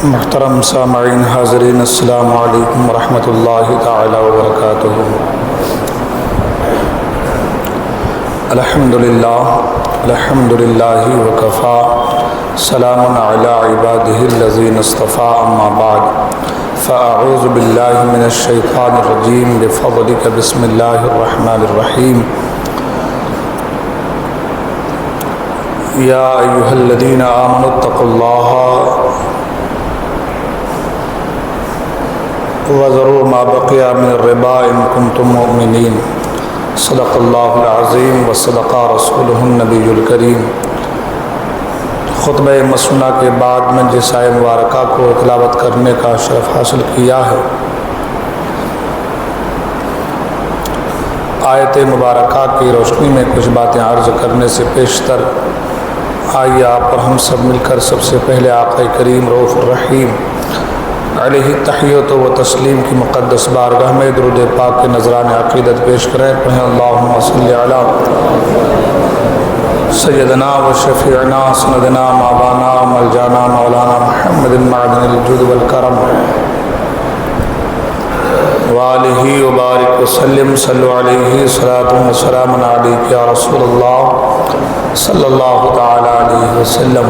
محترم سامعین حاضرین، السلام علیکم ورحمۃ اللہ تعالی وبرکاتہ۔ الحمد للہ وکفا، سلام علی عبادہ الذین اصطفیٰ، اما بعد فاعوذ باللہ من الشیطان الرجیم، بفضلک بسم اللہ الرحمن الرحیم۔ یا ایہا الذین آمنوا اتقوا اللہ وذروا ما بقی من الربا ان کنتم مؤمنین، صدق اللہ العظیم وصدق رسولہ النبی الکریم۔ خطبہ مسنونہ کے بعد میں جس آیت مبارکہ کو تلاوت کرنے کا شرف حاصل کیا ہے، آیت مبارکہ کی روشنی میں کچھ باتیں عرض کرنے سے پیشتر آئیے آپ اور ہم سب مل کر سب سے پہلے آقا کریم رؤوف الرحیم علیہ تحیت و تسلیم کی مقدس بارگاہ میں درود پاک کے نذران عقیدت پیش کریں۔ پڑھیں اللہم صلی علی سیدنا و شفیعنا سندنا مولانا ملجانا مولانا محمد معدن الجود والکرم وآلہ وبارک وسلم، صلو علیہ صلاۃ و سلام علیک یا رسول اللہ صلی اللہ تعالی علیہ وسلم۔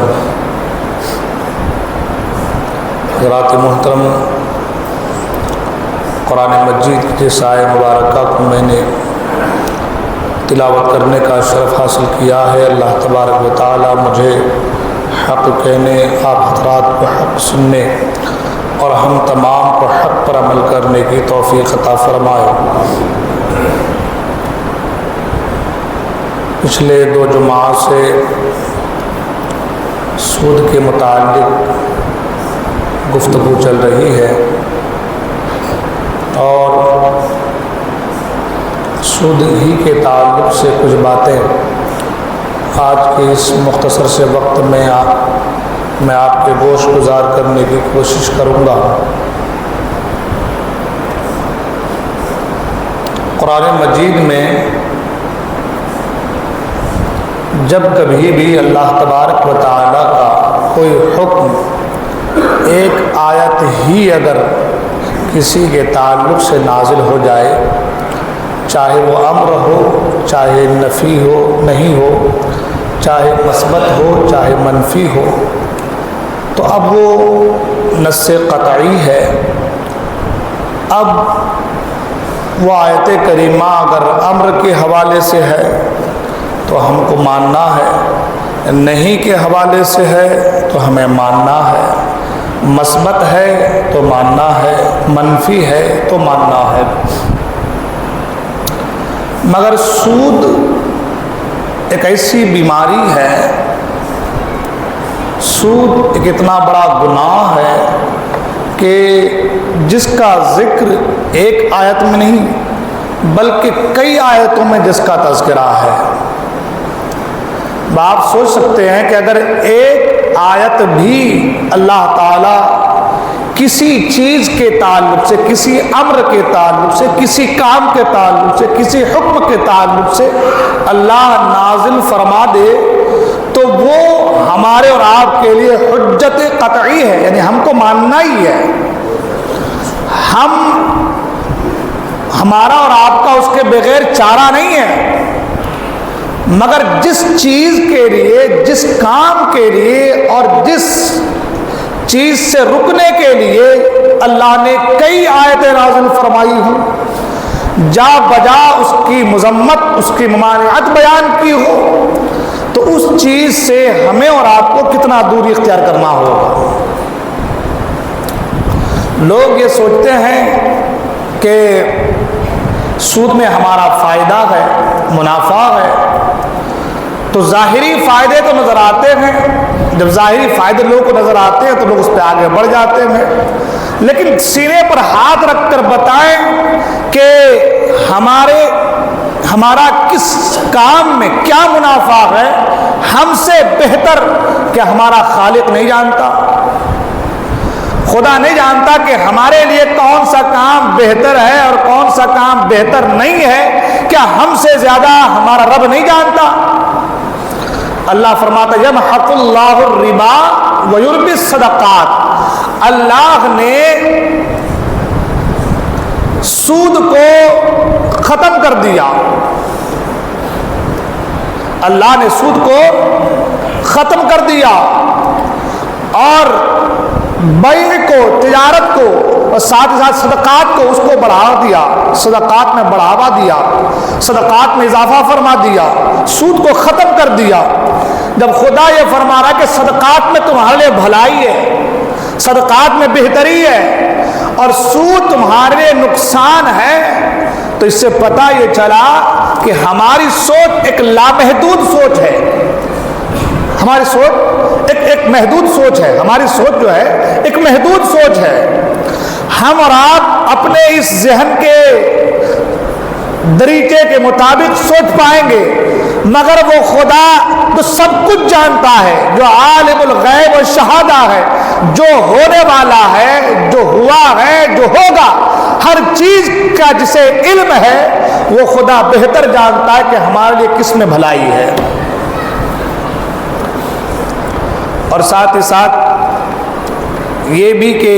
حضرات محترم، قرآن مجید کی جس آیت مبارکہ کو میں نے تلاوت کرنے کا شرف حاصل کیا ہے، اللہ تبارک و تعالی مجھے حق کہنے، آپ حضرات کو حق سننے اور ہم تمام کو حق پر عمل کرنے کی توفیق عطا فرمائے۔ پچھلے 2 جمعہ سے سود کے متعلق گفتگو چل رہی ہے اور سود ہی کے تعلق سے کچھ باتیں آج کے اس مختصر سے وقت میں آپ کے گوش گزار کرنے کی کوشش کروں گا۔ قرآن مجید میں جب کبھی بھی اللہ تبارک و تعالیٰ کا کوئی حکم ایک آیت ہی اگر کسی کے تعلق سے نازل ہو جائے، چاہے وہ امر ہو، چاہے نفی ہو نہیں ہو، چاہے مثبت ہو چاہے منفی ہو، تو اب وہ نص قطعی ہے۔ اب وہ آیت کریمہ اگر امر کے حوالے سے ہے تو ہم کو ماننا ہے، نہیں کے حوالے سے ہے تو ہمیں ماننا ہے، مثبت ہے تو ماننا ہے، منفی ہے تو ماننا ہے۔ مگر سود ایک ایسی بیماری ہے، سود ایک اتنا بڑا گناہ ہے کہ جس کا ذکر ایک آیت میں نہیں بلکہ کئی آیتوں میں جس کا تذکرہ ہے۔ آپ سوچ سکتے ہیں کہ اگر ایک آیت بھی اللہ تعالیٰ کسی چیز کے تعلق سے، کسی امر کے تعلق سے، کسی کام کے تعلق سے، کسی حکم کے تعلق سے اللہ نازل فرما دے تو وہ ہمارے اور آپ کے لیے حجت قطعی ہے، یعنی ہم کو ماننا ہی ہے۔ ہمارا اور آپ کا اس کے بغیر چارہ نہیں ہے۔ مگر جس چیز کے لیے، جس کام کے لیے اور جس چیز سے رکنے کے لیے اللہ نے کئی آیتیں نازل فرمائی ہوں، جا بجا اس کی مذمت، اس کی ممانعت بیان کی ہو، تو اس چیز سے ہمیں اور آپ کو کتنا دوری اختیار کرنا ہوگا۔ لوگ یہ سوچتے ہیں کہ سود میں ہمارا فائدہ ہے، منافع ہے، تو ظاہری فائدے تو نظر آتے ہیں۔ جب ظاہری فائدے لوگوں کو نظر آتے ہیں تو لوگ اس پہ آگے بڑھ جاتے ہیں، لیکن سینے پر ہاتھ رکھ کر بتائیں کہ ہمارا کس کام میں کیا منافع ہے، ہم سے بہتر کہ ہمارا خالق نہیں جانتا، خدا نہیں جانتا کہ ہمارے لیے کون سا کام بہتر ہے اور کون سا کام بہتر نہیں ہے؟ کیا ہم سے زیادہ ہمارا رب نہیں جانتا؟ اللہ فرماتا ہے یمحق اللہ الربا ویربی الصدقات، اللہ نے سود کو ختم کر دیا، اللہ نے سود کو ختم کر دیا اور بیع کو، تجارت کو اور ساتھ ہی ساتھ صدقات کو اس کو بڑھا دیا، صدقات میں بڑھاوا دیا، صدقات میں اضافہ فرما دیا، سود کو ختم کر دیا۔ جب خدا یہ فرما رہا ہے کہ صدقات میں تمہارے لیے بھلائی ہے، صدقات میں بہتری ہے اور سود تمہارے لیے نقصان ہے، تو اس سے پتہ یہ چلا کہ ہماری سوچ ایک لامحدود سوچ ہے، ہماری سوچ ایک محدود سوچ ہے، ہماری سوچ جو ہے ایک محدود سوچ ہے۔ ہم اور آپ اپنے اس ذہن کے دریچے کے مطابق سوچ پائیں گے، مگر وہ خدا تو سب کچھ جانتا ہے، جو عالم الغیب و شہادہ ہے، جو ہونے والا ہے، جو ہوا ہے، جو ہوگا، ہر چیز کا جسے علم ہے وہ خدا بہتر جانتا ہے کہ ہمارے لیے کس میں بھلائی ہے۔ اور ساتھ ہی ساتھ یہ بھی کہ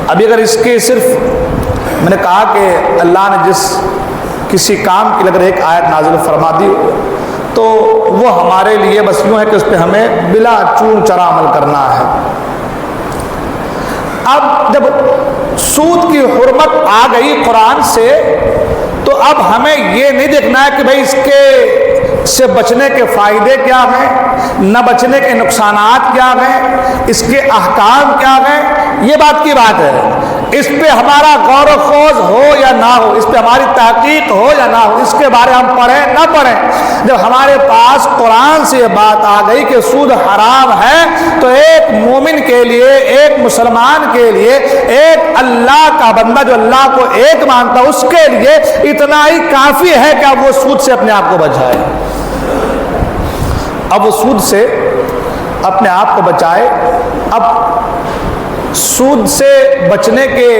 ابھی اگر اس کے صرف میں نے کہا کہ اللہ نے جس کسی کام کی اگر ایک آیت نازل فرما دی تو وہ ہمارے لیے بس یوں ہے کہ اس پہ ہمیں بلا چون چرا عمل کرنا ہے۔ اب جب سود کی حرمت آ گئی قرآن سے تو اب ہمیں یہ نہیں دیکھنا ہے کہ بھائی اس کے سے بچنے کے فائدے کیا ہیں، نہ بچنے کے نقصانات کیا ہیں، اس کے احکام کیا ہیں، یہ بات کی بات ہے۔ اس پہ ہمارا غور و خوض ہو یا نہ ہو، اس پہ ہماری تحقیق ہو یا نہ ہو، اس کے بارے ہم پڑھیں نہ پڑھیں، جب ہمارے پاس قرآن سے یہ بات آ گئی کہ سود حرام ہے تو ایک مومن کے لیے، ایک مسلمان کے لیے، ایک اللہ کا بندہ جو اللہ کو ایک مانتا ہے اس کے لیے اتنا ہی کافی ہے کہ اب وہ سود سے اپنے آپ کو بچائے، اب وہ سود سے اپنے آپ کو بچائے۔ اب سود سے بچنے کے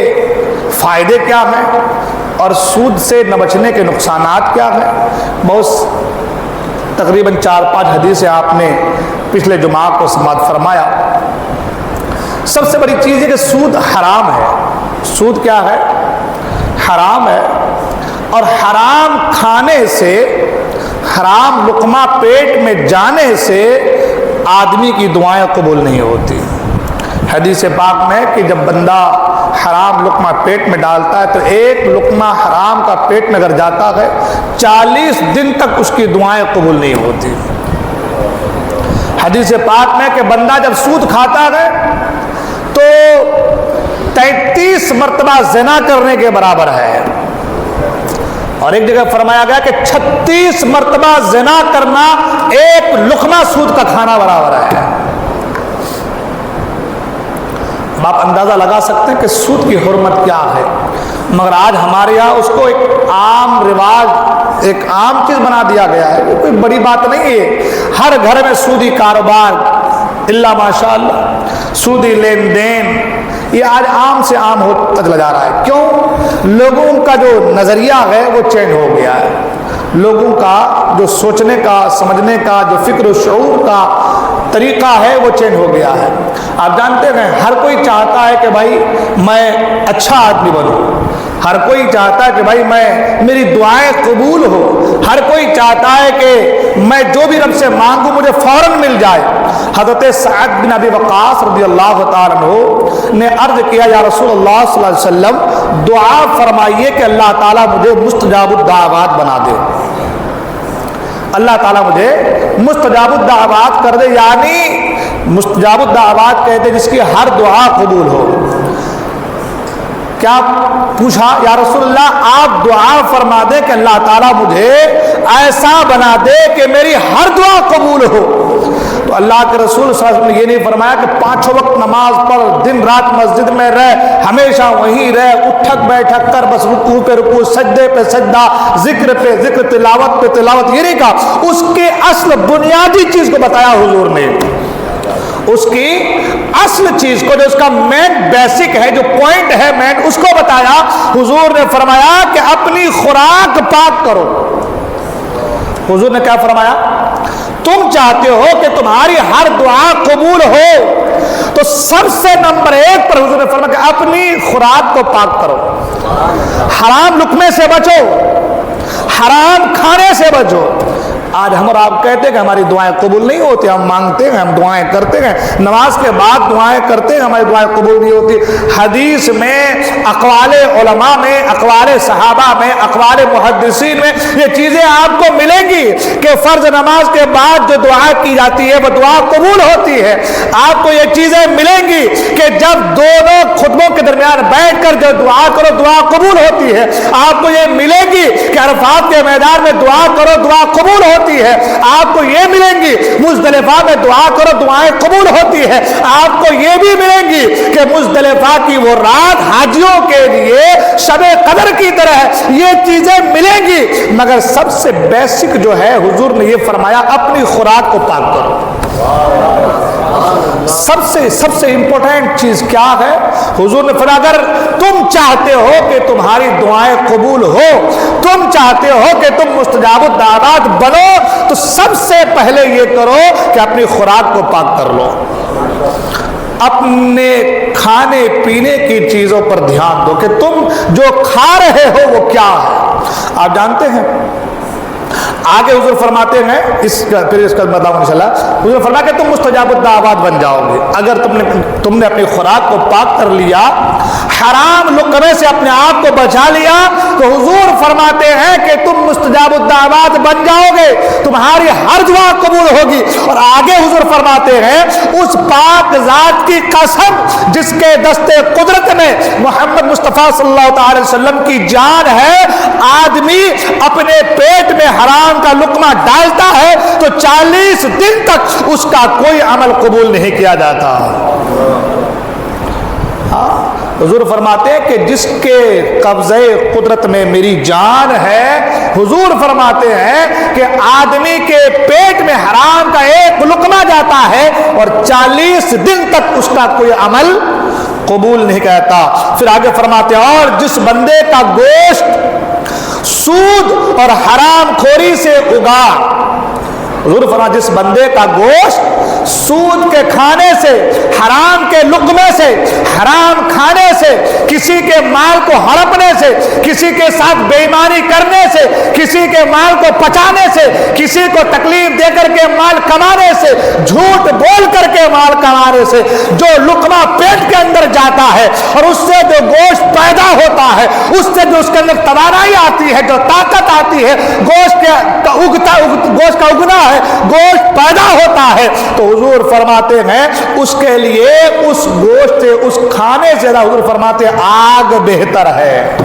فائدے کیا ہیں اور سود سے نہ بچنے کے نقصانات کیا ہیں، بہت تقریباً 4-5 حدیثیں آپ نے پچھلے جمعہ کو سماعت فرمایا۔ سب سے بڑی چیز ہے کہ سود حرام ہے۔ سود کیا ہے؟ حرام ہے، اور حرام کھانے سے، حرام لقمہ پیٹ میں جانے سے آدمی کی دعائیں قبول نہیں ہوتی۔ حدیث پاک میں کہ جب بندہ حرام لقمہ پیٹ میں ڈالتا ہے تو ایک لقمہ حرام کا پیٹ میں اگر جاتا ہے 40 دن تک اس کی دعائیں قبول نہیں ہوتی۔ حدیث پاک میں کہ بندہ جب سود کھاتا ہے تو 33 مرتبہ زنا کرنے کے برابر ہے، اور ایک جگہ فرمایا گیا کہ 36 مرتبہ زنا کرنا ایک لقمہ سود کا کھانا برابر ہے۔ آپ اندازہ لگا سکتے ہیں کہ سود کی حرمت کیا ہے، مگر آج ہمارے یہاں اس کو ایک عام رواج، ایک عام چیز بنا دیا گیا ہے، کوئی بڑی بات نہیں ہے۔ ہر گھر میں سودی کاروبار، اللہ ماشاء اللہ سودی لین دین، یہ آج عام سے عام ہوتا چلا جا رہا ہے۔ کیوں؟ لوگوں کا جو نظریہ ہے وہ چینج ہو گیا ہے، لوگوں کا جو سوچنے کا، سمجھنے کا، جو فکر و شعور کا طریقہ ہے وہ چینج ہو گیا ہے۔ آپ جانتے ہیں ہر کوئی چاہتا ہے کہ بھائی میں اچھا آدمی بنوں، ہر کوئی چاہتا ہے کہ بھائی میری دعائیں قبول ہو، ہر کوئی چاہتا ہے کہ میں جو بھی رب سے مانگوں مجھے فوراً مل جائے۔ حضرت سعد بن ابی وقاص رضی اللہ تعالیٰ عنہ نے عرض کیا یا رسول اللہ صلی اللہ علیہ وسلم دعا فرمائیے کہ اللہ تعالیٰ مجھے مستجاب الدعوات بنا دے، اللہ تعالیٰ مجھے مستجاب الدعوات کر دے، یعنی مستجاب الدعوات کہتے ہیں جس کی ہر دعا قبول ہو۔ کیا پوچھا؟ یا رسول اللہ آپ دعا فرما دیں کہ اللہ تعالیٰ مجھے ایسا بنا دے کہ میری ہر دعا قبول ہو۔ تو اللہ کے رسول صلی اللہ علیہ وسلم نے یہ نہیں فرمایا کہ 5 وقت نماز پڑھ، دن رات مسجد میں رہ، ہمیشہ وہیں رہ، اٹھک بیٹھک کر، بس رکوع پہ رکوع، سجدے پہ سجدہ، ذکر پہ ذکر، تلاوت پہ تلاوت، یہ نہیں کہا۔ اس کے اصل بنیادی چیز کو بتایا حضور نے، اس کی اصل چیز کو، جو اس کا مین بیسک ہے، جو پوائنٹ ہے مین، اس کو بتایا۔ حضور نے فرمایا کہ اپنی خوراک پاک کرو۔ حضور نے کیا فرمایا؟ تم چاہتے ہو کہ تمہاری ہر دعا قبول ہو تو تو سب سے نمبر 1 پر حضور نے فرمایا کہ اپنی خوراک کو پاک کرو، حرام لقمے سے بچو، حرام کھانے سے بچو۔ آج ہم اور آپ کہتے ہیں کہ ہماری دعائیں قبول نہیں ہوتی، ہم مانگتے ہیں، ہم دعائیں کرتے ہیں، نماز کے بعد دعائیں کرتے ہیں، ہماری دعائیں قبول نہیں ہوتی۔ حدیث میں، اقوال علماء میں، اقوال صحابہ میں، اقوال محدثین میں یہ چیزیں آپ کو ملیں گی کہ فرض نماز کے بعد جو دعا کی جاتی ہے وہ دعا قبول ہوتی ہے۔ آپ کو یہ چیزیں ملیں گی کہ جب دونوں خطبوں کے درمیان بیٹھ کر جو دعا کرو دعا قبول ہوتی ہے۔ آپ کو یہ ملے گی کہ عرفات کے میدان میں دعا کرو دعا قبول ہوتی ہے۔ آپ کو یہ ملیں گی مزدلفہ میں دعا کرو دعائیں قبول ہوتی ہے۔ آپ کو یہ بھی ملیں گی کہ مزدلفہ کی وہ رات حاجیوں کے لیے شب قدر کی طرح ہے، یہ چیزیں ملیں گی۔ مگر سب سے بیسک جو ہے حضور نے یہ فرمایا اپنی خوراک کو پاک کرو۔ سب سے امپورٹنٹ چیز کیا ہے؟ حضور نے فرمایا اگر تم چاہتے ہو کہ تمہاری دعائیں قبول ہو، تم چاہتے ہو کہ تم مستجاب الدعوات بنو، تو سب سے پہلے یہ کرو کہ اپنی خوراک کو پاک کر لو۔ اپنے کھانے پینے کی چیزوں پر دھیان دو کہ تم جو کھا رہے ہو وہ کیا ہے۔ آپ جانتے ہیں آگے حضور فرماتے ہیں پھر اس کا بتاؤں انشاءاللہ، حضور فرمایا کہ تم مستجاب الدعوات بن جاؤ گے اگر تم نے اپنی خوراک کو پاک کر لیا، حرام لقمے سے اپنے آپ کو بچا لیا، تو حضور فرماتے ہیں کہ تم مستجاب الدعوات بن جاؤ گے، تمہاری ہر دعا قبول ہوگی۔ اور آگے حضور فرماتے ہیں اس پاک ذات کی قسم جس کے دست قدرت میں محمد مصطفیٰ صلی اللہ تعالی وسلم کی جان ہے، آدمی اپنے پیٹ میں حرام کا لقمہ ڈالتا ہے تو 40 دن تک اس کا کوئی عمل قبول نہیں کیا جاتا۔ حضور فرماتے ہیں کہ جس کے قبضہ قدرت میں میری جان ہے، حضور فرماتے ہیں کہ آدمی کے پیٹ میں حرام کا ایک لقمہ جاتا ہے اور 40 دن تک اس کا کوئی عمل قبول نہیں کہتا۔ پھر آگے فرماتے ہیں اور جس بندے کا گوشت سود اور حرام خوری سے اگا، حضور فرمایا جس بندے کا گوشت سود کے کھانے سے، حرام کے لقمے سے، حرام کھانے سے، کسی کے مال کو ہڑپنے سے، کسی کے ساتھ بے ایمانی کرنے سے، کسی کے مال کو پچانے سے، کسی کو تکلیف دے کر کے مال کمانے سے، جھوٹ بول کر کے مال کمانے سے جو لقمہ پیٹ کے اندر جاتا ہے اور اس سے جو گوشت پیدا ہوتا ہے، اس سے جو اس کے اندر توانائی آتی ہے، جو طاقت آتی ہے، گوشت کا اگنا ہے، گوشت پیدا ہوتا ہے، تو حضور فرماتے ہیں اس کے لیے اس گوشت سے، اس کھانے سے حضور فرماتے ہیں آگ بہتر ہے۔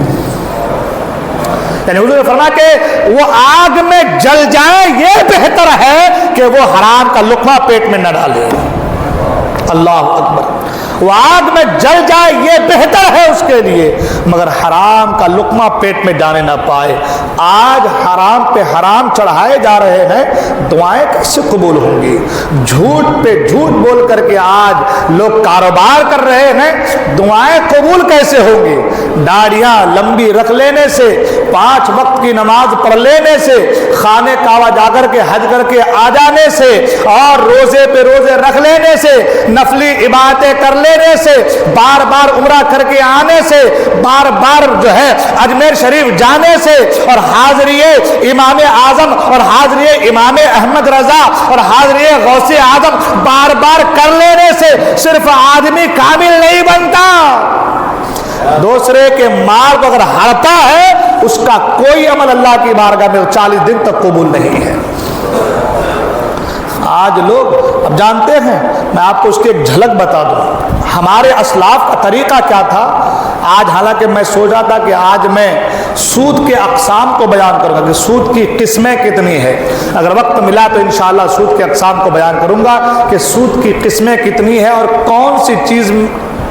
یعنی حضور نے فرمایا کہ وہ آگ میں جل جائے یہ بہتر ہے کہ وہ حرام کا لقمہ پیٹ میں نہ ڈالے۔ اللہ اکبر، وہ آگ میں جل جائے یہ بہتر ہے اس کے لیے، مگر حرام کا لقمہ پیٹ میں جانے نہ پائے۔ آج حرام پہ حرام چڑھائے جا رہے ہیں، دعائیں کیسے قبول ہوں گی؟ جھوٹ پہ جھوٹ بول کر کے آج لوگ کاروبار کر رہے ہیں، دعائیں قبول کیسے ہوں گی؟ داڑیاں لمبی رکھ لینے سے، 5 وقت کی نماز پڑھ لینے سے، خانے کعبہ جا کر کے حج کر کے آ جانے سے، اور روزے پہ روزے رکھ لینے سے، نفلی عبادتیں کر لینے سے، بار بار عمرہ کر کے آنے سے، بار بار جو ہے اجمیر شریف جانے سے، اور حاضری امام اعظم اور حاضری امام احمد رضا اور حاضری غوث اعظم بار بار کر لینے سے صرف آدمی کامل نہیں بنتا۔ دوسرے کے مال کو اگر ہڑتا ہے اس کا کوئی عمل اللہ کی بارگاہ میں 40 دن تک قبول نہیں ہے۔ آج لوگ اب جانتے ہیں، میں آپ کو اس کی ایک جھلک بتا دوں، ہمارے اسلاف کا طریقہ کیا تھا۔ آج حالانکہ میں سوچا تھا کہ آج میں سود کے اقسام کو بیان کروں گا کہ سود کی قسمیں کتنی ہے، اگر وقت ملا تو انشاءاللہ سود کے اقسام کو بیان کروں گا کہ سود کی قسمیں کتنی ہیں اور کون سی چیز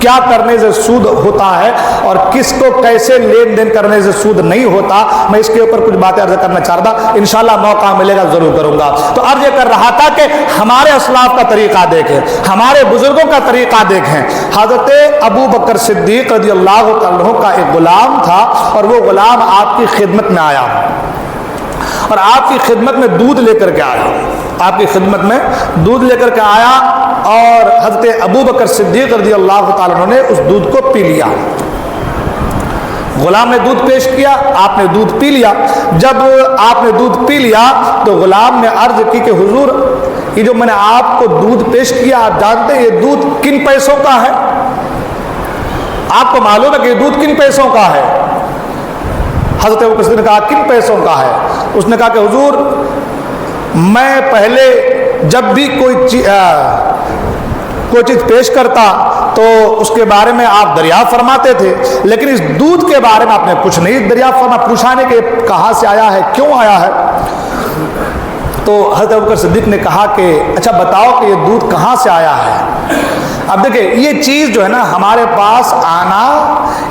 کیا کرنے سے سود ہوتا ہے اور کس کو کیسے لین دین کرنے سے سود نہیں ہوتا۔ میں اس کے اوپر کچھ باتیں عرض کرنا چاہتا، انشاءاللہ موقع ملے گا ضرور کروں گا۔ تو عرض کر رہا تھا کہ ہمارے اسلاف کا طریقہ دیکھیں، ہمارے بزرگوں کا طریقہ دیکھیں۔ حضرت ابو بکر صدیق رضی اللہ عنہ کا ایک غلام تھا اور وہ غلام آپ کی خدمت میں آیا اور آپ کی خدمت میں دودھ لے کر کے آیا، آپ کی خدمت میں دودھ لے کر کے آیا اور حضرت ابو بکر صدیق رضی اللہ تعالیٰ عنہ نے اس دودھ کو پی لیا. غلام نے دودھ پیش کیا, آپ نے دودھ پی لیا. جب آپ نے دودھ پی لیا تو غلام نے عرض کی کہ حضور یہ جو میں نے آپ کو دودھ پیش کیا, آپ جانتے ہیں یہ دودھ کن پیسوں کا ہے؟ آپ کو معلوم ہے کہ یہ دودھ کن پیسوں کا ہے؟ حضرت ابو بکر صدیق نے کہا کن پیسوں کا ہے؟ اس نے کہا کہ حضور میں پہلے جب بھی کوئی چیز پیش کرتا تو اس کے بارے میں آپ دریافت فرماتے تھے, لیکن اس دودھ کے بارے میں آپ نے کچھ نہیں دریافت فرما, پوچھانے کے کہاں سے آیا ہے, کیوں آیا ہے. تو حضرت ابوبکر صدیق نے کہا کہ اچھا بتاؤ کہ یہ دودھ کہاں سے آیا ہے. اب دیکھیں یہ چیز جو ہے نا ہمارے پاس آنا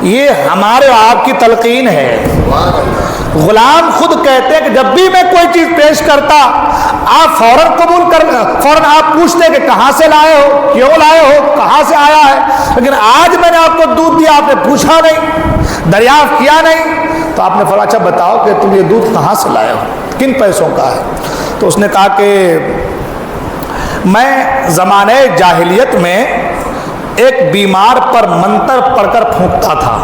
یہ ہمارے آپ کی تلقین ہے. غلام خود کہتے ہیں کہ جب بھی میں کوئی چیز پیش کرتا آپ فوراً قبول کر, فوراً آپ پوچھتے کہ کہاں سے لائے ہو, کیوں لائے ہو, کہاں سے آیا ہے. لیکن آج میں نے آپ کو دودھ دیا, آپ نے پوچھا نہیں, دریافت کیا نہیں. تو آپ نے فرمایا اچھا بتاؤ کہ تم یہ دودھ کہاں سے لائے ہو, کن پیسوں کا ہے. تو اس نے کہا کہ میں زمانے جاہلیت میں ایک بیمار پر منتر پڑھ کر پھونکتا تھا.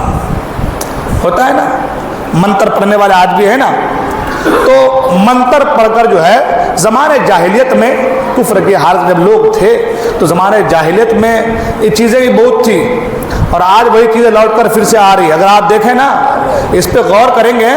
ہوتا ہے نا منتر پڑھنے والے آج بھی ہے نا, تو منتر پڑھ کر جو ہے زمانے جاہلیت میں کفر کی حالت جب لوگ تھے تو زمانے جاہلیت میں یہ چیزیں بھی بہت تھی, اور آج وہی چیزیں لوٹ کر پھر سے آ رہی. اگر آپ دیکھیں نا اس پہ غور کریں گے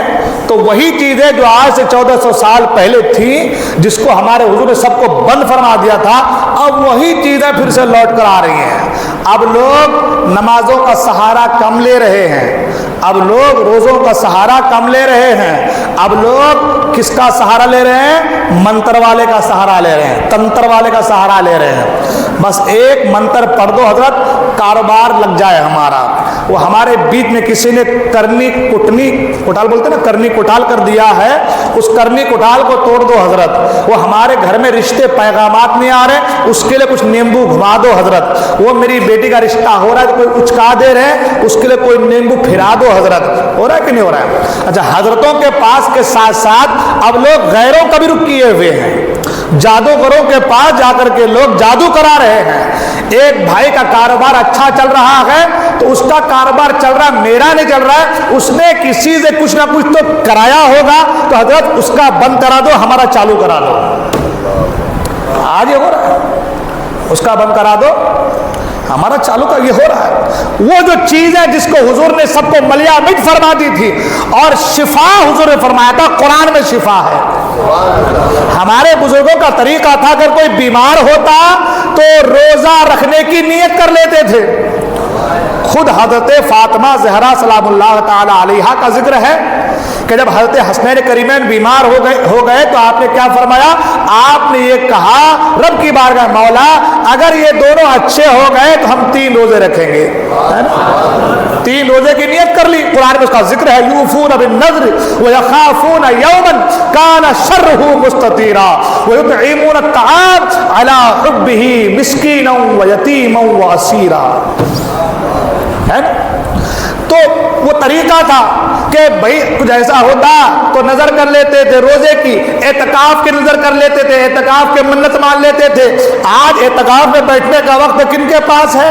تو وہی چیزیں جو آج سے 1400 سال پہلے تھیں, جس کو ہمارے حضور نے سب کو بند فرما دیا تھا, اب وہی چیزیں پھر سے لوٹ کر آ رہی ہیں. اب لوگ نمازوں کا سہارا کم لے رہے ہیں, اب لوگ روزوں کا سہارا کم لے رہے ہیں, اب لوگ کس کا سہارا لے رہے ہیں؟ منتر والے کا سہارا لے رہے ہیں, تنتر والے کا سہارا لے رہے ہیں. بس ایک منتر پڑھ دو حضرت, کاروبار لگ جائے ہمارا. وہ ہمارے بیچ میں کسی نے کرنی کوٹال بولتے ہیں نا, کرنی کوٹال کر دیا ہے, اس کرنی کوٹال کو توڑ دو حضرت. وہ ہمارے گھر میں رشتے پیغامات نہیں آ رہے, اس کے لیے کچھ نیمبو گھما دو حضرت. وہ میری بیٹی کا رشتہ ہو رہا ہے تو کوئی اچکا دے رہے, اس کے لیے کوئی نیمبو پھرا دو حضرت. ہو رہا ہے کہ نہیں ہو رہا ہے؟ اچھا حضرتوں کے پاس کے ساتھ ساتھ اب لوگ غیروں کا بھی رخ کیے ہوئے ہیں. جادوگروں کے پاس جا کر کے لوگ جادو کرا رہے ہیں. ایک بھائی کا کاروبار اچھا چل رہا ہے تو اس کا کاروبار چل رہا ہے, میرا نہیں چل رہا ہے, اس نے کسی سے کچھ نہ کچھ تو کرایا ہوگا, تو حضرت اس کا بند کرا دو, ہمارا چالو کرا دو. آج یہ ہو رہا ہے, اس کا بند کرا دو, ہمارا چالو کا, یہ ہو رہا ہے. وہ جو چیز ہے جس کو حضور نے سب کو ملیامت فرما دی تھی, اور شفا حضور نے فرمایا تھا, قرآن میں شفا ہے. ہمارے بزرگوں کا طریقہ تھا اگر کوئی بیمار ہوتا تو روزہ رکھنے کی نیت کر لیتے تھے. خود حضرت فاطمہ زہرا سلام اللہ تعالی علیہا کا ذکر ہے کہ جب حضرت حسنین کریمین بیمار ہو گئے تو آپ نے کیا فرمایا؟ آپ نے یہ کہا رب کی بارگاہ مولا اگر یہ دونوں اچھے ہو گئے تو ہم 3 روزے رکھیں گے. 3 روزے کی نیت کر لی. قرآن میں اس کا ذکر ہے, یوفون بالنذر ویخافون یوما کان شرہ مستطیرا ویطعمون الطعام علی حبہ مسکینا ویتیما واسیرا. ہے نا؟ تو وہ طریقہ تھا کہ بھائی کچھ ایسا ہوتا تو نظر کر لیتے تھے روزے کی, اعتکاف کی نظر کر لیتے تھے, اعتکاف کے منت مان لیتے تھے. آج اعتکاف میں بیٹھنے کا وقت کن کے پاس ہے؟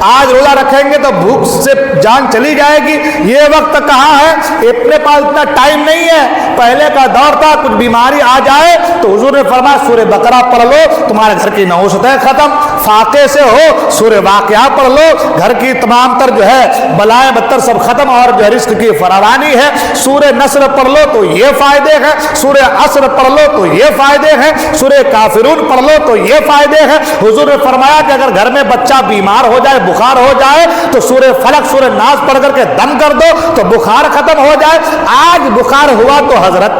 آج روزہ رکھیں گے تو بھوک سے جان چلی جائے گی, یہ وقت کہاں ہے؟ اپنے پاس اتنا ٹائم نہیں ہے. پہلے کا دور تھا کچھ بیماری آ جائے تو حضور نے فرمایا سورہ بقرہ پڑھ لو, تمہارے گھر کی نحوستیں ختم. فاقے سے ہو سورہ واقعہ پڑھ لو, گھر کی تمام تر جو ہے بلائیں بدتر سب ختم, اور جو رزق کی فراوانی ہے. سورہ نصر پڑھ لو تو یہ فائدے ہیں, سورہ عصر پڑھ لو تو یہ فائدے ہیں, سورہ کافرون پڑھ لو تو یہ فائدے ہیں. حضور نے فرمایا کہ اگر گھر میں بچہ بیمار ہو جائے, بخار ہو جائے تو سورہ فلق سورہ ناس پڑھ کر کے دم کر دو تو بخار ختم ہو جائے. آج بخار ہوا تو حضرت,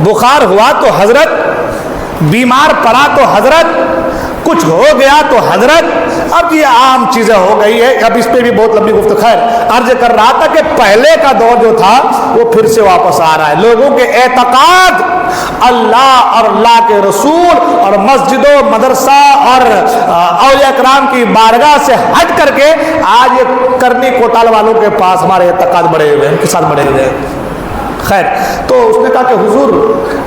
بخار ہوا تو حضرت, بیمار پڑا تو حضرت, کچھ ہو گیا تو حضرت. اب یہ عام چیزیں ہو گئی ہے. اب اس پہ بھی بہت لمبی گفتگو. خیر عرض کر رہا تھا کہ پہلے کا دور جو تھا وہ پھر سے واپس آ رہا ہے. لوگوں کے اعتقاد اللہ اور اللہ کے رسول اور مسجد و مدرسہ اور اولیاء کرام کی بارگاہ سے ہٹ کر کے آج یہ کرنی کوٹال والوں کے پاس ہمارے اعتقاد بڑے ہوئے ہیں, ان کے ساتھ بڑے ہوئے ہیں. خیر، تو اس نے کہا کہ حضور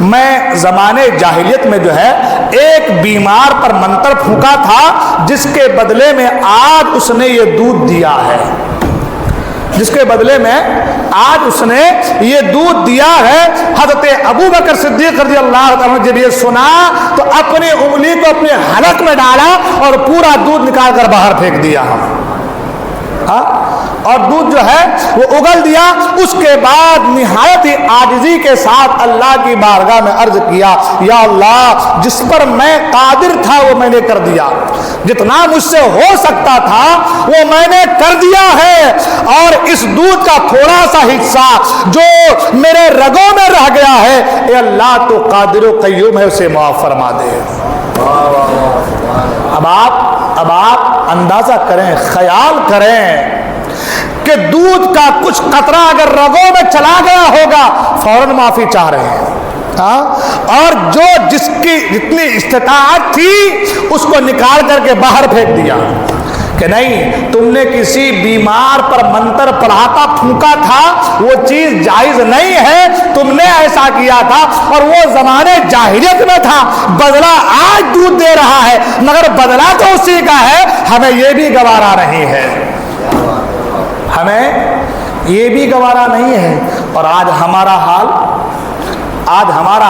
میں زمانے جاہلیت میں جو ہے ایک بیمار پر منتر پھونکا تھا، جس کے بدلے میں آج اس نے یہ دودھ دیا ہے، جس کے بدلے میں آج اس نے یہ دودھ دیا ہے۔ حضرت ابو بکر صدیق رضی اللہ عنہ نے جب یہ سنا تو اپنی انگلی کو اپنے حلق میں ڈالا اور پورا دودھ نکال کر باہر پھینک دیا، اور دودھ جو ہے وہ اگل دیا۔ اس کے بعد نہایت ہی عاجزی کے ساتھ اللہ کی بارگاہ میں عرض کیا، یا اللہ جس پر میں قادر تھا وہ میں نے کر دیا، جتنا مجھ سے ہو سکتا تھا وہ میں نے کر دیا ہے، اور اس دودھ کا تھوڑا سا حصہ جو میرے رگوں میں رہ گیا ہے، اے اللہ تو قادر و قیوم ہے، اسے معاف فرما دے۔ اب آپ اندازہ کریں، خیال کریں کہ دودھ کا کچھ قطرہ اگر رگوں میں چلا گیا ہوگا فوراً معافی چاہ رہے ہیں، اور جو جس کی جتنی استطاعت تھی اس کو نکال کر کے باہر پھینک دیا کہ نہیں، تم نے کسی بیمار پر منتر پڑھا تھا، پھونکا تھا، وہ چیز جائز نہیں ہے، تم نے ایسا کیا تھا، اور وہ زمانے جاہلیت میں تھا، بدلہ آج دودھ دے رہا ہے، مگر بدلہ تو اسی کا ہے، ہمیں یہ بھی گوارا نہیں ہے، ہمیں یہ بھی گوارا نہیں ہے۔ اور آج ہمارا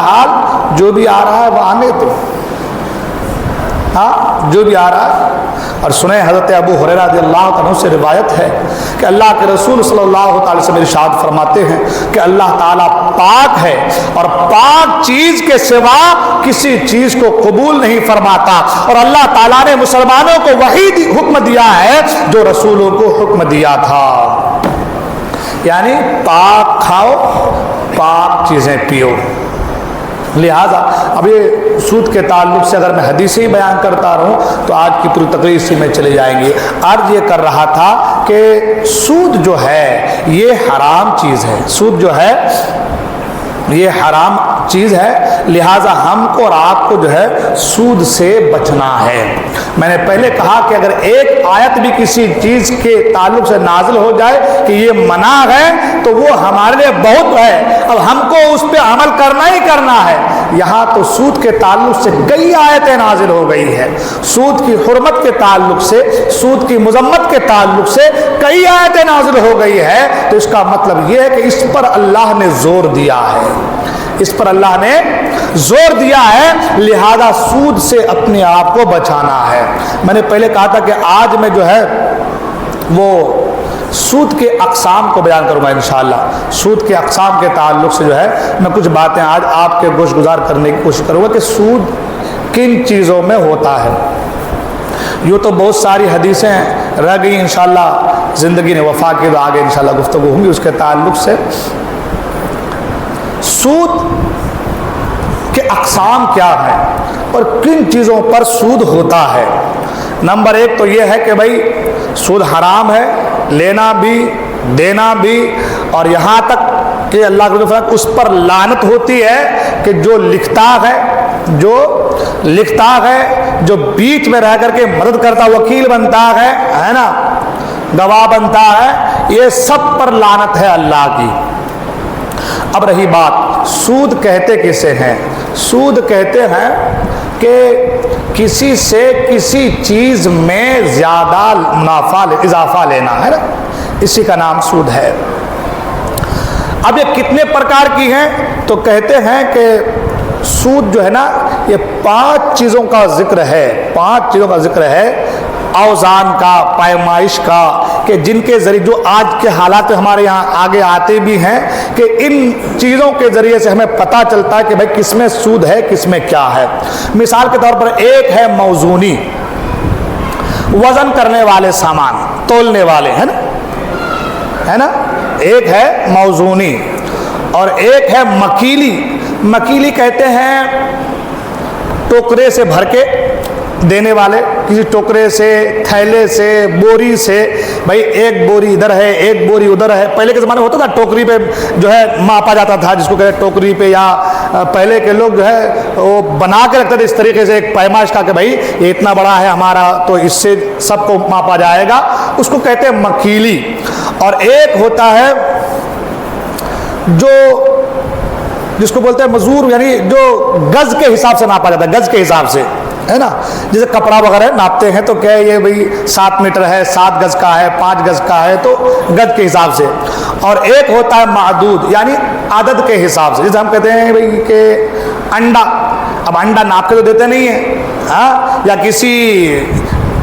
حال جو بھی آ رہا ہے وہ آنے تو، جو بھی آ رہا ہے۔ اور سنیں حضرت ابو ہریرہ رضی اللہ عنہ سے روایت ہے کہ اللہ کے رسول صلی اللہ علیہ وسلم ارشاد فرماتے ہیں کہ اللہ تعالیٰ پاک ہے، اور پاک چیز کے سوا کسی چیز کو قبول نہیں فرماتا، اور اللہ تعالیٰ نے مسلمانوں کو وہی حکم دیا ہے جو رسولوں کو حکم دیا تھا، یعنی پاک کھاؤ، پاک چیزیں پیو۔ لہذا اب یہ سود کے تعلق سے اگر میں حدیثیں بیان کرتا رہوں تو آج کی پوری تقریر اسی میں چلے جائیں گے۔ عرض یہ کر رہا تھا کہ سود جو ہے یہ حرام چیز ہے، سود جو ہے یہ حرام چیز ہے، لہٰذا ہم کو اور آپ کو جو ہے سود سے بچنا ہے۔ میں نے پہلے کہا کہ اگر ایک آیت بھی کسی چیز کے تعلق سے نازل ہو جائے کہ یہ منع ہے تو وہ ہمارے لیے بہت ہے، اب ہم کو اس پہ عمل کرنا ہی کرنا ہے۔ یہاں تو سود کے تعلق سے کئی آیتیں نازل ہو گئی ہیں، سود کی حرمت کے تعلق سے، سود کی مذمت کے تعلق سے کئی آیتیں نازل ہو گئی ہے، تو اس کا مطلب یہ ہے کہ اس پر اللہ نے زور دیا ہے، اس پر اللہ نے زور دیا ہے، لہذا سود سے اپنے آپ کو بچانا ہے۔ میں نے پہلے کہا تھا کہ آج میں جو ہے وہ سود کے اقسام کو بیان کروں گا انشاءاللہ۔ سود کے اقسام کے تعلق سے جو ہے میں کچھ باتیں آج آپ کے گوش گزار کرنے کی کوشش کروں گا کہ سود کن چیزوں میں ہوتا ہے۔ یوں تو بہت ساری حدیثیں رہ گئی، انشاءاللہ زندگی نے وفا کی تو آگے انشاءاللہ گفتگو ہوں گی اس کے تعلق سے۔ سود کے اقسام کیا ہیں اور کن چیزوں پر سود ہوتا ہے؟ نمبر ایک تو یہ ہے کہ بھائی سود حرام ہے، لینا بھی دینا بھی، اور یہاں تک کہ اللہ کے رسول اس پر لعنت ہوتی ہے کہ جو لکھتا ہے، جو بیچ میں رہ کر کے مدد کرتا، وکیل بنتا ہے نا، گواہ بنتا ہے، یہ سب پر لعنت ہے اللہ کی۔ اب رہی بات سود کہتے کسے ہیں؟ سود کہتے ہیں کہ کسی سے کسی چیز میں زیادہ منافع اضافہ لینا ہے نا، اسی کا نام سود ہے۔ اب یہ کتنے پرکار کی ہیں؟ تو کہتے ہیں کہ سود جو ہے نا یہ 5 چیزوں کا ذکر ہے، 5 چیزوں کا ذکر ہے، اوزان کا، پیمائش کا، کہ جن کے ذریعے جو آج کے حالات ہمارے یہاں آگے آتے بھی ہیں کہ ان چیزوں کے ذریعے سے ہمیں پتہ چلتا ہے کہ بھائی کس میں سود ہے، کس میں کیا ہے۔ مثال کے طور پر ایک ہے موزونی، وزن کرنے والے سامان، تولنے والے، ہے نا، ایک ہے موزونی، اور ایک ہے مکیلی۔ مکیلی کہتے ہیں ٹوکرے سے بھر کے دینے والے، کسی ٹوکرے سے، تھیلے سے، بوری سے، بھائی ایک بوری ادھر ہے، ایک بوری ادھر ہے۔ پہلے کے زمانے میں ہوتا تھا ٹوکری پہ جو ہے ماپا جاتا تھا، جس کو کہتے ہیں ٹوکری پہ، یا پہلے کے لوگ جو ہے وہ بنا کے رکھتے تھے اس طریقے سے ایک پیمائش کا کہ بھائی یہ اتنا بڑا ہے ہمارا تو اس سے سب کو ماپا جائے گا، اس کو کہتے ہیں مکیلی۔ اور ایک ہوتا ہے جو جس کو بولتے ہیں مزور، یعنی جو گز کے حساب سے ناپا جاتا ہے، گز کے حساب سے، ہے نا. جیسے کپڑا وغیرہ ناپتے ہیں تو کیا یہ بھئی 7 میٹر ہے، 7 گز کا ہے، 5 گز کا ہے، تو گز کے حساب سے. اور ایک ہوتا ہے معدود، یعنی عدد کے حساب سے. جیسے ہم کہتے ہیں بھئی کہ انڈا، اب انڈا ناپ کے تو دیتے نہیں ہیں، ہاں، یا کسی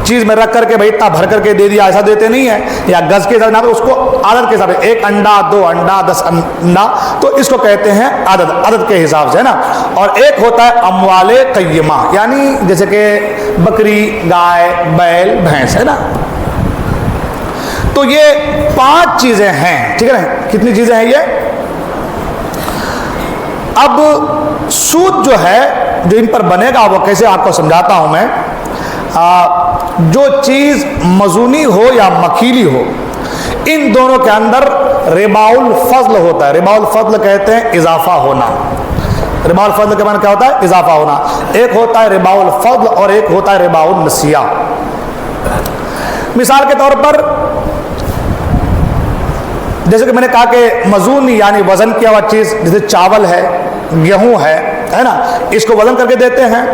چیز میں رکھ کر کے بھائی اتنا بھر کر کے دے دیا، ایسا دیتے نہیں ہے. یا گز کے حساب سے اس کو عدد کے حساب سے، 1 انڈا، 2 انڈا، 10 انڈا، تو اس کو کہتے ہیں عدد کے حساب سے، ہے نا. اور ایک ہوتا ہے اموال قیمہ، یعنی جیسے کہ بکری، گائے، بیل، بھینس، ہے نا. تو یہ 5 چیزیں ہیں، ٹھیک ہے نا. کتنی چیزیں ہیں یہ؟ اب سود جو ہے جو ان پر بنے گا وہ کیسے آپ کو سمجھاتا ہوں میں. جو چیز مزونی ہو یا مکیلی ہو، ان دونوں کے اندر ربا الفضل ہوتا ہے. ربا الفضل کہتے ہیں اضافہ ہونا. ربا الفضل کے معنی کیا ہوتا ہے؟ اضافہ ہونا. ایک ہوتا ہے ربا الفضل اور ایک ہوتا ہے ربا النسیہ. مثال کے طور پر جیسے کہ میں نے کہا کہ مزونی یعنی وزن کیا ہوا چیز، جیسے چاول ہے، گیہوں ہے نا، اس کو وزن کر کے دیتے ہیں.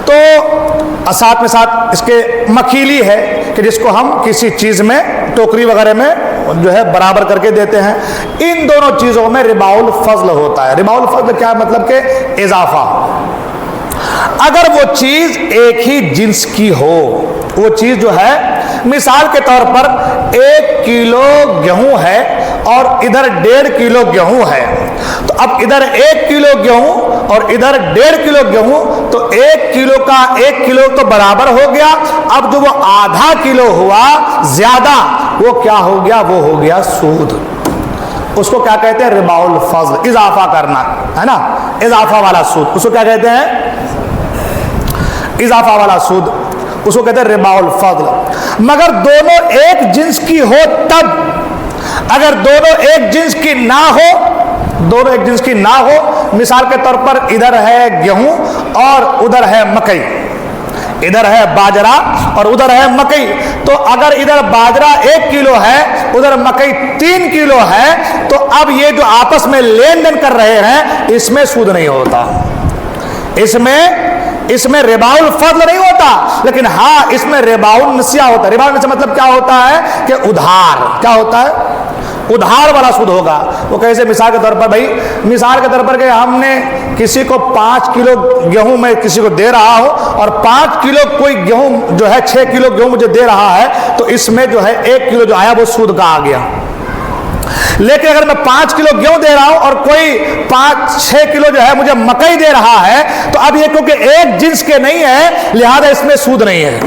تو ساتھ میں ساتھ اس کے مکیلی ہے کہ جس کو ہم کسی چیز میں ٹوکری وغیرہ میں جو ہے برابر کر کے دیتے ہیں. ان دونوں چیزوں میں ربا الفضل ہوتا ہے. ربا الفضل کیا ہے؟ مطلب کہ اضافہ. اگر وہ چیز ایک ہی جنس کی ہو، وہ چیز جو ہے مثال کے طور پر 1 کلو گیہوں ہے اور ادھر 1.5 کلو گیہوں ہے، تو اب ادھر 1 کلو گیہوں اور ادھر 1.5 کلو گیہوں، تو 1 کلو کا 1 کلو تو برابر ہو گیا. اب جو وہ آدھا کلو ہوا زیادہ، وہ کیا ہو گیا؟ وہ ہو گیا سود. اس کو کیا کہتے ہیں؟ ربا الفضل، اضافہ کرنا، ہے نا. اضافہ والا سود اس کو کیا کہتے ہیں؟ اضافہ والا سود اس کو کہتے ہیں ربا الفضل. مگر دونوں ایک جنس کی ہو تب. اگر دونوں ایک جنس کی نہ ہو، دونوں ایک جنس کی نہ ہو، مثال کے طور پر ادھر ہے گیہوں اور ادھر ہے مکئی، ادھر ہے باجرہ اور ادھر ہے مکئی، تو اگر ادھر باجرہ 1 کلو ہے، ادھر مکئی 3 کلو ہے، تو اب یہ جو آپس میں لین دین کر رہے ہیں اس میں سود نہیں ہوتا. اس میں ربا الفضل نہیں ہوتا، لیکن ہاں اس میں ربا النسیہ ہوتا ہے. ربا النسیہ مطلب کیا ہوتا ہے؟ کہ ادھار. کیا ہوتا ہے؟ ادھار والا سود ہوگا. وہ کیسے؟ مثال کے طور پر بھائی، مثال کے طور پر کہ ہم نے کسی کو 5 کلو گیہوں میں کسی کو دے رہا ہو اور 5 کلو کوئی گیہوں جو ہے 6 کلو گیہوں مجھے دے رہا ہے، تو اس میں جو ہے 1 کلو جو آیا وہ سود کا آ گیا. لیکن اگر میں 5 کلو گیہوں دے رہا ہوں اور کوئی 5-6 کلو جو ہے مجھے مکئی دے رہا ہے، تو اب یہ کیونکہ ایک جنس کے نہیں ہے لہذا اس میں سود نہیں ہے.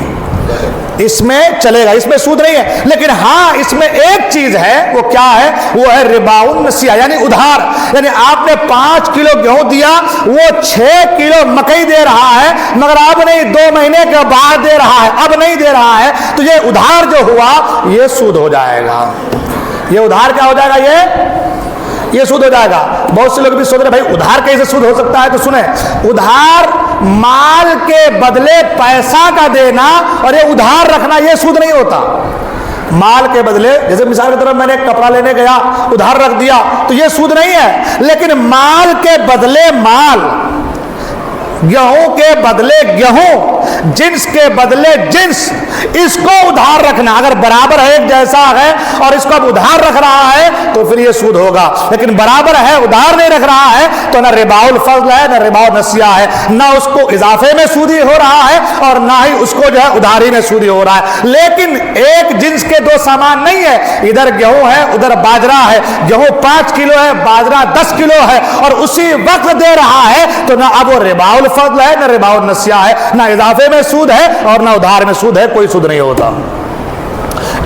اس میں چلے گا، اس میں سود نہیں ہے. لیکن ہاں اس میں ایک چیز ہے، وہ کیا ہے؟ وہ ہے ربا النسیہ، یعنی ادھار. یعنی آپ نے 5 کلو گیہوں دیا، وہ 6 کلو مکئی دے رہا ہے، مگر اب نہیں 2 مہینے کے بعد دے رہا ہے، اب نہیں دے رہا ہے، تو یہ ادھار جو ہوا یہ سود ہو جائے گا. یہ ادھار کیا ہو جائے گا؟ یہ سود ہو جائے گا. بہت سے لوگ بھی سوچ رہے بھائی ادھار کیسے سود ہو سکتا ہے؟ تو سنیں، ادھار مال کے بدلے پیسہ کا دینا اور یہ ادھار رکھنا یہ سود نہیں ہوتا. مال کے بدلے، جیسے مثال کی طرف میں نے ایک کپڑا لینے گیا، ادھار رکھ دیا، تو یہ سود نہیں ہے. لیکن مال کے بدلے مال، گیہوں کے بدلے گیہوں، جنس کے بدلے جنس، اس کو ادھار رکھنا. اگر برابر ہے، ایک جیسا ہے اور اس کو اب ادھار رکھ رہا ہے تو پھر یہ سود ہوگا. لیکن برابر ہے، ادھار نہیں رکھ رہا ہے، تو نہ ربا الفضل ہے نہ ربا النسیہ ہے. نہ اس کو اضافے میں سودی ہو رہا ہے اور نہ ہی اس کو جو ہے ادھاری میں سودی ہو رہا ہے. لیکن ایک جنس کے 2 سامان نہیں ہے. ادھر گیہوں ہے، ادھر باجرہ ہے. گیہوں 5 کلو ہے، باجرہ 10 کلو ہے، اور اسی وقت دے رہا ہے، تو نہ اب وہ ربا الفضل ہے نہ ربا النسیہ ہے. نہ اضافے میں سود ہے اور نہ ادھار میں سود ہے. کوئی سود نہیں ہوتا.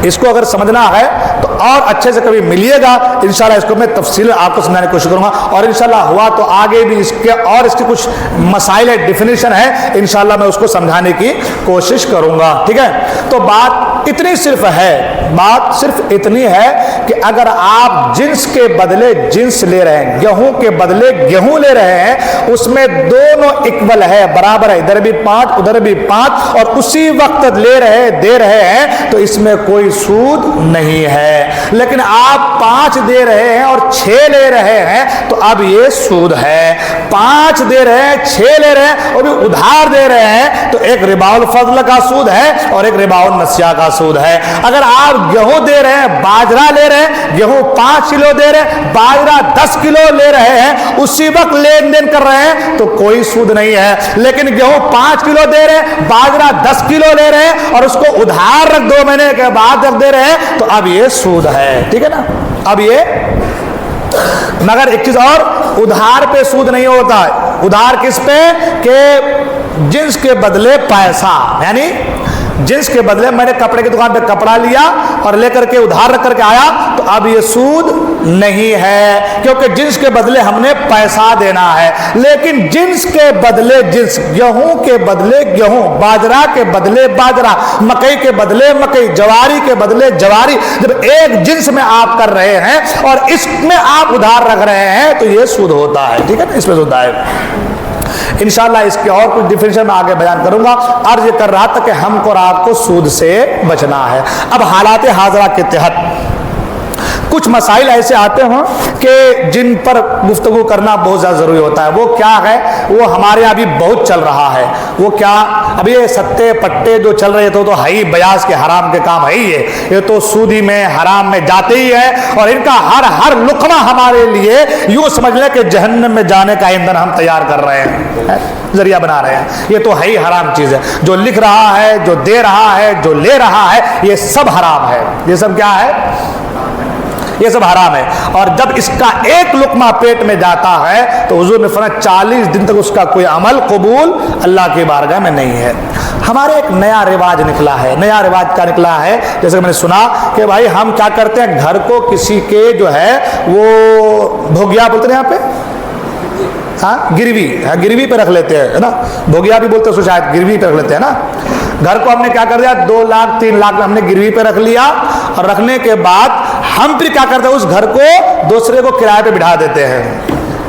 اس کو اگر سمجھنا ہے تو اور اچھے سے کبھی ملیے گا، انشاءاللہ اس کو میں تفصیل آپ کو سمجھانے کی کوشش کروں گا. اور انشاءاللہ ہوا تو آگے بھی اس کے اور اس کی کچھ مسائل ڈیفینیشن ہے، انشاءاللہ میں اس کو سمجھانے کی کوشش کروں گا. ٹھیک ہے؟ تو بات اتنی صرف ہے، بات صرف اتنی ہے کہ اگر آپ جنس کے بدلے جنس لے رہے ہیں، گیہوں کے بدلے گیہوں لے رہے ہیں، اس میں دونوں اکول ہے، برابر ہے، ادھر بھی 5 ادھر بھی 5، اور اسی وقت لے رہے دے رہے ہیں، تو اس میں کوئی سود نہیں ہے. لیکن آپ 5 دے رہے ہیں اور 6 لے رہے ہیں تو اب یہ سود ہے. 5 دے رہے ہیں 6 لے رہے ہیں اور بھی ادھار دے رہے ہیں تو ایک ربا الفضل کا سود ہے اور ایک ربا النسیہ کا سود ہے. اگر آپ گیہوں دے رہے ہیں باجرہ لے رہے ہیں, گیہوں 5 کلو دے رہے ہیں باجرہ 10 کلو لے رہے ہیں, اسی وقت لین دین کر رہے ہیں تو کوئی سود نہیں ہے. لیکن گیہوں 5 کلو دے رہے ہیں باجرہ 10 کلو لے رہے ہیں اور اس کو ادھار رکھ 2 مہینے کے بعد رکھ دے رہے ہیں تو اب یہ سود ہے. ٹھیک ہے نا. اب یہ مگر ایک چیز اور, ادھار پہ سود نہیں ہوتا ہے. ادھار کس پہ کہ جنس کے بدلے پیسہ, یعنی جنس کے بدلے میں نے کپڑے کی دکان پہ کپڑا لیا اور لے کر کے ادھار رکھ کر کے آیا تو اب یہ سود نہیں ہے کیونکہ جنس کے بدلے ہم نے پیسہ دینا ہے. لیکن جنس کے بدلے جنس, گیہوں کے بدلے گیہوں, باجرہ کے بدلے باجرہ, مکئی کے بدلے مکئی, جواری کے بدلے جواری, جب ایک جنس میں آپ کر رہے ہیں اور اس میں آپ ادھار رکھ رہے ہیں تو یہ سود ہوتا ہے. ٹھیک ہے نا, اس میں سود ہے. انشاءاللہ اس کے اور کچھ ڈیفینیشن میں آگے بیان کروں گا. عرض کر رہا تھا کہ ہم کو اور آپ کو سود سے بچنا ہے. اب حالات حاضرہ کے تحت کچھ مسائل ایسے آتے ہیں کہ جن پر گفتگو کرنا بہت زیادہ ضروری ہوتا ہے. وہ کیا ہے, وہ ہمارے یہاں ابھی بہت چل رہا ہے. وہ کیا, ابھی یہ ستے پٹے جو چل رہے تو ہے ہی بیاض کے حرام کے کام ہے ہی ہے. یہ تو سودی میں حرام میں جاتے ہی ہے اور ان کا ہر لقمہ ہمارے لیے یوں سمجھ لیں کہ جہنم میں جانے کا ایندھن ہم تیار کر رہے ہیں, ذریعہ بنا رہے ہیں. یہ تو ہے ہی حرام چیز ہے. جو لکھ رہا ہے, جو دے رہا ہے, جو لے رہا ہے, یہ سب حرام ہے. یہ سب کیا ہے, یہ سب حرام ہے. اور جب اس کا ایک لقمہ پیٹ میں جاتا ہے تو حضور نے فرمایا 40 دن تک اس کا کوئی عمل قبول اللہ کی بارگاہ میں نہیں ہے. ہمارے ایک نیا رواج نکلا ہے. نیا رواج کیا نکلا ہے, جیسے کہ میں نے سنا کہ بھائی ہم کیا کرتے ہیں, گھر کو کسی کے جو ہے وہ بھوگیا بولتے ہیں یہاں پہ, ہاں گروی, گروی پہ رکھ لیتے ہیں نا, بھوگیا بھی بولتے ہیں اس کو شاید, گروی پہ رکھ لیتے ہیں نا. گھر کو ہم نے کیا کر دیا, 2 لاکھ 3 لاکھ ہم نے گروی پہ رکھ لیا اور رکھنے کے بعد ہم پھر کیا کرتے ہیں, اس گھر کو دوسرے کو کرائے پہ بٹھا دیتے ہیں.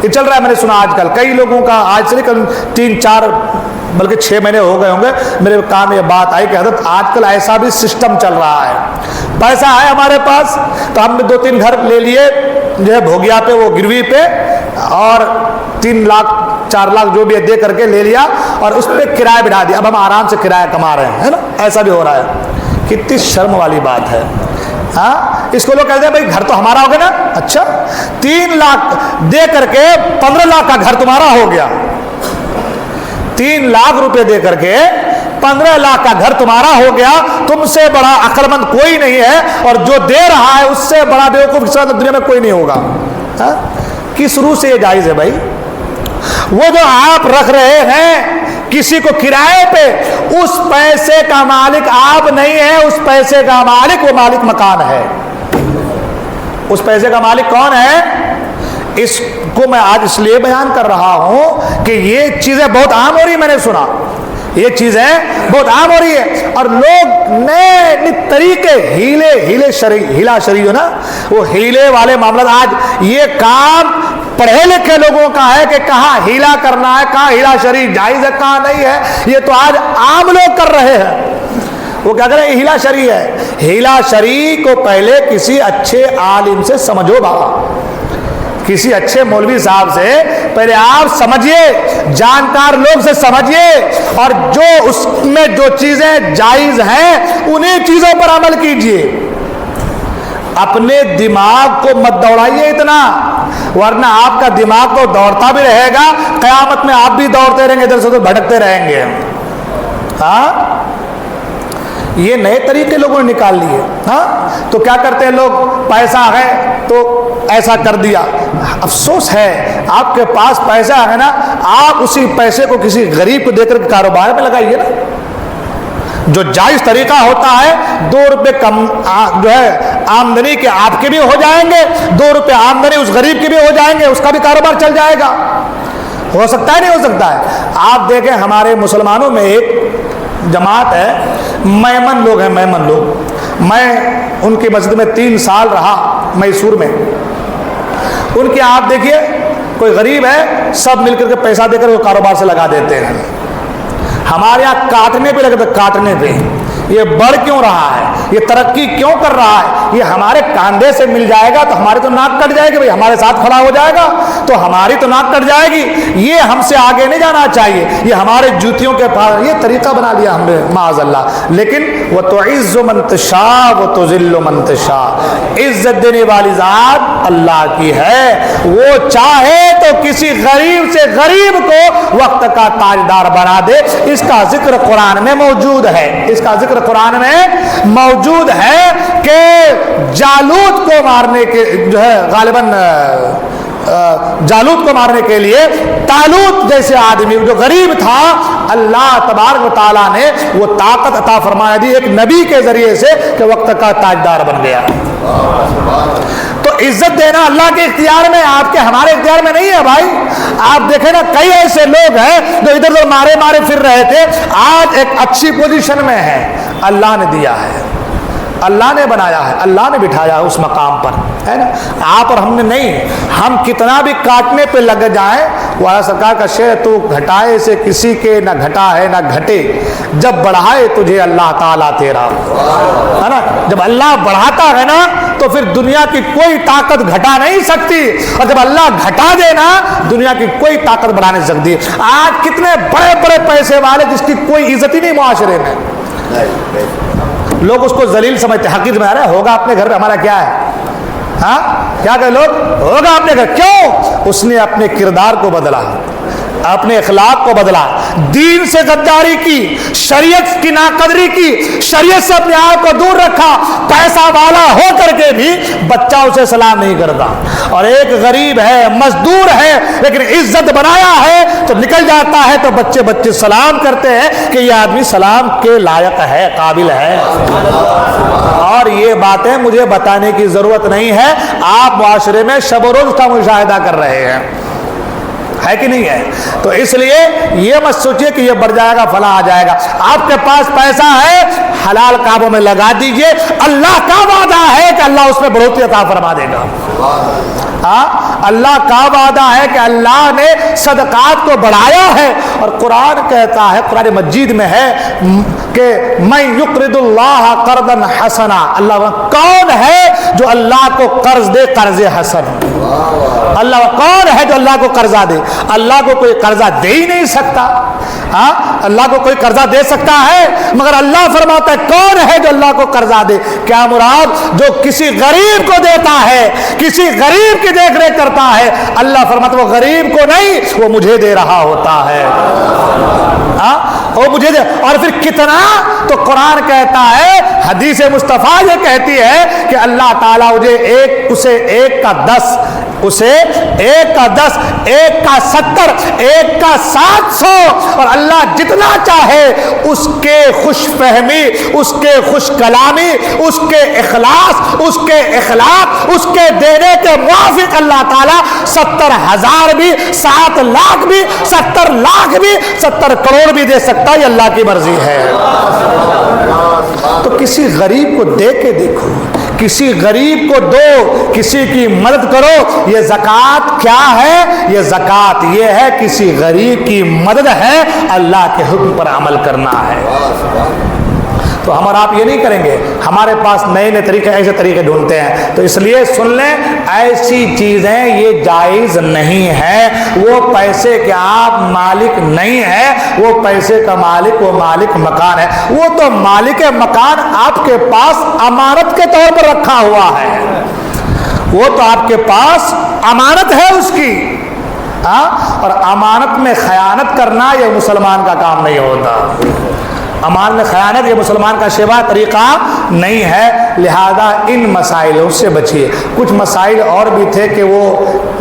یہ چل رہا ہے, میں نے سنا آج کل کئی لوگوں کا, آج سے کل 3-4 بلکہ 6 مہینے ہو گئے ہوں گے میرے کام یہ بات آئی کہ حضرت آج کل ایسا بھی سسٹم چل رہا ہے, پیسہ ہے ہمارے پاس تو ہم نے 2-3 گھر لے لیے جو ہے بھوگیا پہ, وہ گروی پہ, اور 3 لاکھ 4 لاکھ جو بھی دے کر کے لے لیا اور اس پہ کرایہ بٹھا دیا. اب ہم آرام سے کرایہ کما رہے ہیں, ہے نا. ایسا بھی ہو رہا ہے. کتنی شرم والی بات ہے. ہاں, اس کو لوگ کہتے ہیں بھائی گھر تو ہمارا ہو گیا نا. اچھا, 3 لاکھ دے کر کے 15 لاکھ کا گھر تمہارا ہو گیا. 3 لاکھ روپے دے کر کے 15 لاکھ کا گھر تمہارا ہو گیا. تم سے بڑا عقل مند کوئی نہیں ہے اور جو دے رہا ہے اس سے بڑا بیوقوف دنیا میں کوئی نہیں ہوگا. کس روح سے یہ جائز ہے بھائی؟ وہ جو آپ رکھ رہے ہیں کسی کو کرائے پہ, اس پیسے کا مالک آپ نہیں ہے, اس پیسے کا مالک وہ مالک مکان ہے. اس پیسے کا مالک کون ہے؟ اس کو میں آج اس لیے بیان کر رہا ہوں کہ یہ چیزیں بہت عام ہو رہی, میں نے سنا یہ چیزیں بہت عام ہو رہی ہے اور لوگ نئے طریقے ہیلا شری نا, وہ ہیلے والے معاملات. آج یہ کام پڑھے لکھے لوگوں کا ہے کہ کہاں ہیلا کرنا ہے, کہاں ہیلا شری جائز ہے, کہاں نہیں ہے. یہ تو آج عام لوگ کر رہے ہیں. وہ کیا کریں, ہیلا شری ہے. ہیلا شری کو پہلے کسی اچھے عالم سے سمجھو بابا, کسی اچھے مولوی صاحب سے پہلے آپ سمجھیے, جانکار لوگ سے سمجھیے, اور جو اس میں جو چیزیں جائز ہیں انہیں چیزوں پر عمل کیجیے. اپنے دماغ کو مت دوڑائیے اتنا, ورنہ آپ کا دماغ تو دوڑتا بھی رہے گا, قیامت میں آپ بھی دوڑتے رہیں گے, ادھر سے ادھر بھٹکتے رہیں گے. ہاں, یہ نئے طریقے لوگوں نے نکال لیے. ہاں, تو کیا کرتے ہیں لوگ, پیسہ ہے تو ایسا کر دیا. افسوس ہے آپ کے پاس پیسہ ہے نا, آپ اسی پیسے کو کسی غریب کو دے کر کاروبار میں لگائیے نا. جو جائز طریقہ ہوتا ہے, 2 روپے کم جو ہے آمدنی کے آپ کے بھی ہو جائیں گے, 2 روپے آمدنی اس غریب کے بھی ہو جائیں گے, اس کا بھی کاروبار چل جائے گا. ہو سکتا ہے نہیں ہو سکتا ہے. آپ دیکھیں ہمارے مسلمانوں میں ایک جماعت ہے, میمن لوگ ہیں, میمن لوگ. میں ان کی مسجد میں 3 سال رہا میسور میں. ان کے آپ دیکھیے, کوئی غریب ہے سب مل کر کے پیسہ دے کر وہ کاروبار سے لگا دیتے ہیں. ہمارے یہاں کاٹنے پہ لگتا ہے, کاٹنے پہ. یہ بڑھ کیوں رہا ہے؟ یہ ترقی کیوں کر رہا ہے؟ یہ ہمارے کاندھے سے مل جائے گا تو ہماری تو ناک کٹ جائے گی، بھائی ہمارے ساتھ کھڑا ہو جائے گا تو ہماری تو ناک کٹ جائے گی، یہ ہم سے آگے نہیں جانا چاہیے، یہ ہمارے جوتیوں کے پاس یہ طریقہ بنا لیا ہم نے معاذ اللہ۔ لیکن وَتُعِزُّ مَن تَشَاءُ وَتُذِلُّ مَن تَشَاءُ، عزت دینے والی ذات اللہ کی ہے، وہ چاہے تو کسی غریب سے غریب کو وقت کا تاجدار بنا دے۔ اس کا ذکر قرآن میں موجود ہے، اس کا ذکر قرآن میں موجود ہے کہ جالوت کو مارنے کے جو ہے غالباً جالوت کو مارنے کے لیے طالوت جیسے آدمی جو غریب تھا، اللہ تبارک و تعالیٰ نے وہ طاقت عطا فرمایا دی ایک نبی کے ذریعے سے کہ وقت کا تاجدار بن گیا۔ تو عزت دینا اللہ کے اختیار میں، آپ کے ہمارے اختیار میں نہیں ہے بھائی۔ آپ دیکھیں نا کئی ایسے لوگ ہیں جو ادھر ادھر مارے مارے پھر رہے تھے، آج ایک اچھی پوزیشن میں ہے، اللہ نے دیا ہے، اللہ نے بنایا ہے، اللہ نے بٹھایا ہے اس مقام پر، ہے نا۔ آپ اور ہم نے نہیں، ہم کتنا بھی کاٹنے پہ لگ جائیں، وہ سرکار کا شعر، تو گھٹائے سے کسی کے نہ گھٹا ہے نہ گھٹے، جب بڑھائے تجھے اللہ تعالیٰ تیرا، ہے نا۔ جب اللہ بڑھاتا ہے نا تو پھر دنیا کی کوئی طاقت گھٹا نہیں سکتی، اور جب اللہ گھٹا دے نا دنیا کی کوئی طاقت بڑھا نہیں سکتی۔ آج کتنے بڑے بڑے پیسے والے جس کی کوئی عزت ہی نہیں معاشرے میں، لوگ اس کو ذلیل سمجھتے ہیں، حقیر میں آ رہا ہے، ہوگا اپنے گھر میں ہمارا کیا ہے، ہاں کیا کہ لوگ ہوگا اپنے گھر، کیوں؟ اس نے اپنے کردار کو بدلا، اپنے اخلاق کو بدلا، دین سے غداری کی، شریعت کی ناقدری کی، شریعت سے اپنے آپ کو دور رکھا، پیسہ والا ہو کر کے بھی بچہ اسے سلام نہیں کرتا، اور ایک غریب ہے مزدور ہے لیکن عزت بنایا ہے تو نکل جاتا ہے تو بچے سلام کرتے ہیں کہ یہ آدمی سلام کے لائق ہے، قابل ہے۔ اور یہ باتیں مجھے بتانے کی ضرورت نہیں ہے، آپ معاشرے میں شب و روز کا مشاہدہ کر رہے ہیں، ہے کہ نہیں ہے؟ تو اس لیے یہ مت سوچئے کہ یہ بڑھ جائے گا فلاں آ جائے گا، آپ کے پاس پیسہ ہے حلال کاموں میں لگا دیجئے، اللہ کا وعدہ ہے کہ اللہ اس میں بڑھوتری عطا فرما دے گا۔ ہاں اللہ کا وعدہ ہے کہ اللہ نے صدقات کو بڑھایا ہے، اور قرآن کہتا ہے، قرآن مجید میں ہے کہ من یقرض اللہ قرضا حسنا، اللہ کون ہے جو اللہ کو قرض دے قرض حسن؟ اللہ کون ہے جو اللہ کو قرضہ دے؟ اللہ کو کوئی قرضہ دے ہی نہیں سکتا، ہاں اللہ کو کوئی قرضہ دے سکتا ہے؟ مگر اللہ فرماتا ہے کون ہے جو اللہ کو قرضہ دے؟ کیا مراد؟ جو کسی غریب کو دیتا ہے، کسی غریب کی دیکھ ریکھ کرتا ہے، اللہ فرماتا ہے وہ غریب کو نہیں، وہ مجھے دے رہا ہوتا ہے، ہاں وہ مجھے دے۔ اور پھر کتنا؟ تو قرآن کہتا ہے، حدیث مصطفیٰ یہ کہتی ہے کہ اللہ تعالیٰ اسے ایک کا 10، اسے ایک کا 10، ایک کا 70، ایک کا 700، اور اللہ جتنا چاہے اس کے خوش فہمی، اس کے خوش کلامی، اس کے اخلاص، اس کے اخلاق، اس کے دینے کے موافق اللہ تعالیٰ 70,000 بھی، 7 لاکھ بھی، 70 لاکھ بھی، 70 کروڑ بھی دے سکتا ہے، یہ اللہ کی مرضی ہے۔ تو کسی غریب کو دے کے دیکھو، کسی غریب کو دو، کسی کی مدد کرو۔ یہ زکوٰۃ کیا ہے؟ یہ زکوٰۃ یہ ہے کسی غریب کی مدد ہے، اللہ کے حکم پر عمل کرنا ہے۔ تو ہم اور آپ یہ نہیں کریں گے، ہمارے پاس نئے نئے طریقے، ایسے طریقے ڈھونڈتے ہیں، تو اس لیے سن لیں، ایسی چیزیں یہ جائز نہیں ہے۔ وہ پیسے کے آپ مالک نہیں ہیں، وہ پیسے کا مالک، وہ مالک مکان ہے، وہ تو مالک مکان آپ کے پاس امانت کے طور پر رکھا ہوا ہے، وہ تو آپ کے پاس امانت ہے اس کی، اور امانت میں خیانت کرنا یہ مسلمان کا کام نہیں ہوتا۔ امان میں خیانت یہ مسلمان کا شیوا طریقہ نہیں ہے، لہذا ان مسائلوں سے بچیے۔ کچھ مسائل اور بھی تھے کہ وہ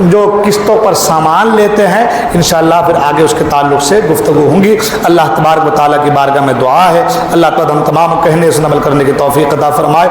جو قسطوں پر سامان لیتے ہیں، انشاءاللہ پھر آگے اس کے تعلق سے گفتگو ہوں گی۔ اللہ تبارک و تعالیٰ کی بارگاہ میں دعا ہے، اللہ تعالیٰ ہم تمام کہنے سے عمل کرنے کی توفیق عطا فرمائے۔